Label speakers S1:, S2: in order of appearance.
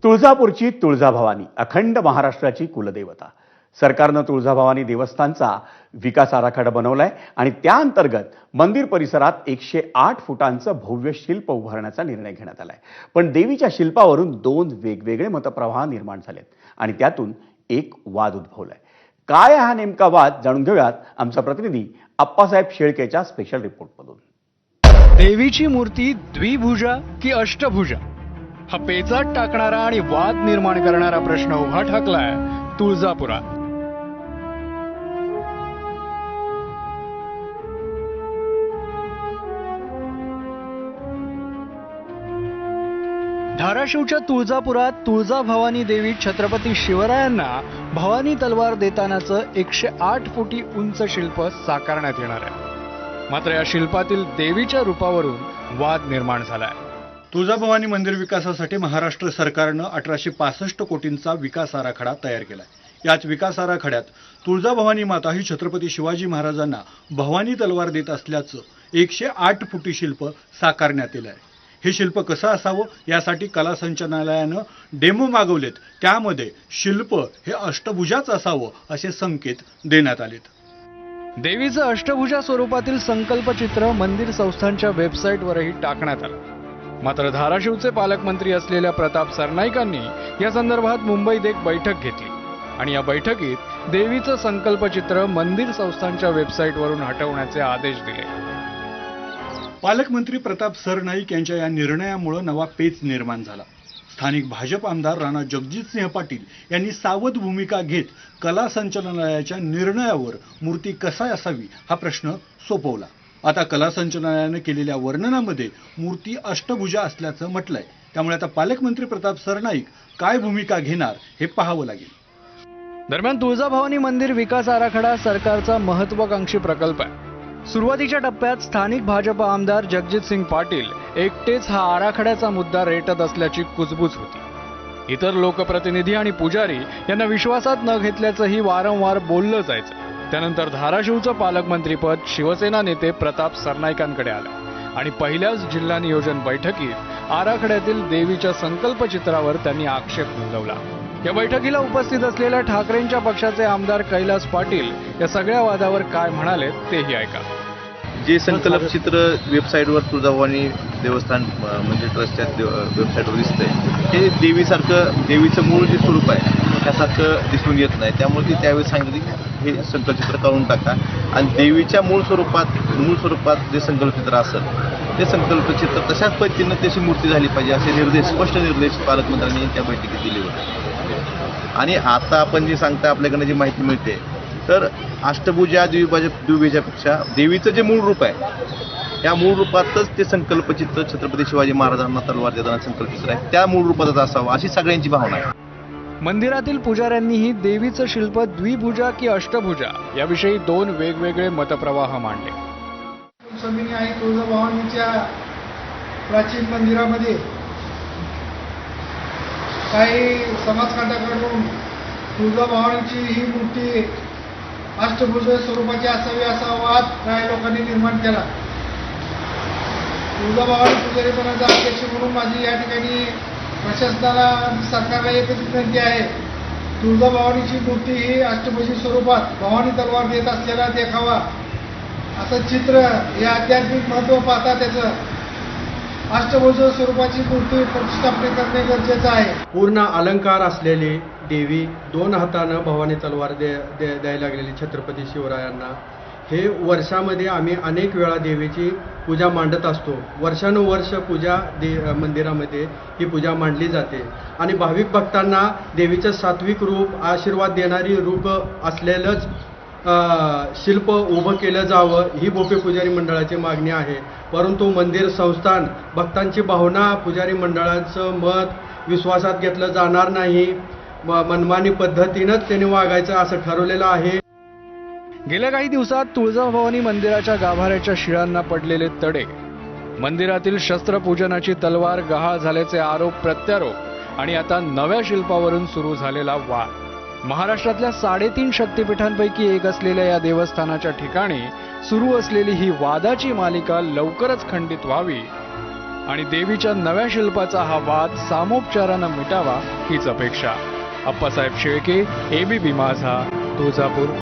S1: तुळजापूरची तुळजाभवानी अखंड महाराष्ट्राची कुलदेवता. सरकारनं तुळजाभवानी देवस्थानचा विकास आराखडा बनवलाय आणि त्या अंतर्गत मंदिर परिसरात 108 फुटांचं भव्य शिल्प उभारण्याचा निर्णय घेण्यात आलाय. पण देवीच्या शिल्पावरून दोन वेगवेगळे मतप्रवाह निर्माण झालेत आणि त्यातून एक वाद उद्भवलाय. काय हा नेमका वाद जाणून घेऊयात आमचा प्रतिनिधी आप्पासाहेब शेळकेच्या स्पेशल रिपोर्टमधून.
S2: देवीची मूर्ती द्विभुजा की अष्टभुजा हा पेचात टाकणारा आणि वाद निर्माण करणारा प्रश्न उभा ठाकलाय तुळजापुरात. धाराशिवच्या तुळजापुरात तुळजाभवानी देवी छत्रपती शिवरायांना भवानी तलवार देतानाचं 108 फुटी उंच शिल्प साकारण्यात येणार आहे. मात्र या शिल्पातील देवीच्या रूपावरून वाद निर्माण झालाय.
S3: तुळजाभवानी मंदिर विकासासाठी महाराष्ट्र सरकारनं 1865 कोटींचा विकास आराखडा तयार केलाय. याच विकास आराखड्यात तुळजाभवानी माता ही छत्रपती शिवाजी महाराजांना भवानी तलवार देत असल्याचं 108 फुटी शिल्प साकारण्यात येलं आहे. हे शिल्प कसं असावं यासाठी कला संचालनालयानं डेमो मागवलेत. त्यामध्ये शिल्प हे अष्टभुजाच असावं असे संकेत देण्यात आलेत.
S2: देवीचं अष्टभुजा स्वरूपातील संकल्पचित्र मंदिर संस्थांच्या वेबसाईटवरही टाकण्यात आलं. मात्र धाराशिवचे पालकमंत्री असलेल्या प्रताप सरनाईकांनी या संदर्भात मुंबईत एक बैठक घेतली आणि या बैठकीत देवीचं संकल्पचित्र मंदिर संस्थांच्या वेबसाईटवरून हटवण्याचे आदेश दिले.
S3: पालकमंत्री प्रताप सरनाईक यांच्या या निर्णयामुळे नवा पेच निर्माण झाला. स्थानिक भाजप आमदार राणा जगजितसिंह पाटील यांनी सावध भूमिका घेत कला संचालनालयाच्या निर्णयावर मूर्ती कसा असावी हा प्रश्न सोपवला. आता कला संचालनालयानं केलेल्या वर्णनामध्ये मूर्ती अष्टभुजा असल्याचं म्हटलंय. त्यामुळे आता पालकमंत्री प्रताप सरनाईक काय भूमिका घेणार हे पाहावं लागेल.
S2: दरम्यान तुळजाभवानी मंदिर विकास आराखडा सरकारचा महत्वाकांक्षी प्रकल्प आहे. सुरुवातीच्या टप्प्यात स्थानिक भाजप आमदार जगजितसिंह पाटील एकटेच हा आराखड्याचा मुद्दा रेटत असल्याची कुजबूज होती. इतर लोकप्रतिनिधी आणि पुजारी यांना विश्वासात न घेतल्याचंही वारंवार बोललं जायचं. त्यानंतर धाराशिवचं पालकमंत्रीपद शिवसेना नेते प्रताप सरनाईकांकडे आलं आणि पहिल्याच जिल्हा नियोजन बैठकीत आराखड्यातील देवीच्या संकल्पचित्रावर त्यांनी आक्षेप नोंदवला. या बैठकीला उपस्थित असलेल्या ठाकरेंच्या पक्षाचे आमदार कैलास पाटील या सगळ्या वादावर काय म्हणाले तेही ऐका.
S4: जे संकल्प चित्र वेबसाईटवर तुळजाभवानी देवस्थान म्हणजे ट्रस्टच्या वेबसाईटवर दिसतंय ते देवीचं मूळ जे स्वरूप आहे त्यासारखं दिसून येत नाही. त्यामुळे ती त्यावेळी सांगितलं की हे संकल्पचित्र काढून टाका आणि देवीच्या मूळ स्वरूपात जे संकल्पचित्र असेल ते संकल्पचित्र तशाच पद्धतीनं त्याची मूर्ती झाली पाहिजे असे स्पष्ट निर्देश पालकमंत्र्यांनी त्या बैठकीत दिले होते. आणि आता आपण जे सांगता आपल्याकडे जी माहिती मिळते तर अष्टभुजा द्विभुजापेक्षा देवीचं जे मूळ रूप आहे त्या मूळ रूपातच ते संकल्पचित्र छत्रपती शिवाजी महाराजांना तलवार देताना संकल्पचित्र आहे त्या मूळ रूपातच असावं अशी सगळ्यांची भावना आहे.
S2: मंदिरातील पुजाऱ्यांनीही देवीचं शिल्प द्विभुजा की अष्टभुजा याविषयी दोन वेगवेगळे मतप्रवाह मांडले.
S5: स्वामींनी आणि तुळजाभवानीच्या प्राचीन मंदिरामध्ये काही समाजकांडाकडून तुळजाभवानीची ही मूर्ती अष्टभुज स्वरूपाची असावी असा वाद काही लोकांनी निर्माण केला. तुळजाभवानी पुजारीपणाचा अध्यक्ष म्हणून माझी या ठिकाणी प्रशासनाला सरकारला एकच विनंती आहे. तुळजाभवानीची मूर्ती ही अष्टभुजी स्वरूपात भवानी तलवार देत असलेला देखावा असं चित्र हे आध्यात्मिक महत्त्व पाहता त्याचं अष्टभुज स्वरूपाची मूर्ती प्रतिष्ठापन करणे गरजेचं आहे.
S6: पूर्ण अलंकार असलेली देवी दोन हातानं भवानी तलवार द्यायला लागलेली छत्रपती शिवरायांना हे वर्षामध्ये आम्ही अनेक वेळा देवीची पूजा मांडत असतो. वर्षानुवर्ष पूजा मंदिरामध्ये ही पूजा मांडली जाते आणि भाविक भक्तांना देवीचं सात्विक रूप आशीर्वाद देणारी रूप असलेलंच शिल्प उभं केलं जावं ही भोपे पुजारी मंडळाची मागणी आहे. परंतु मंदिर संस्थान भक्तांची भावना पुजारी मंडळाचं मत विश्वासात घेतलं जाणार नाही. मनमानी पद्धतीनंच त्यांनी वागायचं असं ठरवलेलं आहे.
S2: गेल्या काही दिवसात तुळजाभवानी मंदिराच्या गाभाऱ्याच्या शिळांना पडलेले तडे, मंदिरातील शस्त्रपूजनाची तलवार गहाळ झाल्याचे आरोप प्रत्यारोप आणि आता नव्या शिल्पावरून सुरू झालेला वाद. महाराष्ट्रातल्या 3.5 शक्तिपीठांपैकी एक असलेल्या या देवस्थानाच्या ठिकाणी सुरू असलेली ही वादाची मालिका लवकरच खंडित व्हावी आणि देवीच्या नव्या शिल्पाचा हा वाद सामोपचारानं मिटावा हीच अपेक्षा. अप्पासाहेब शेळके, ABP माझा, तुळजापूर.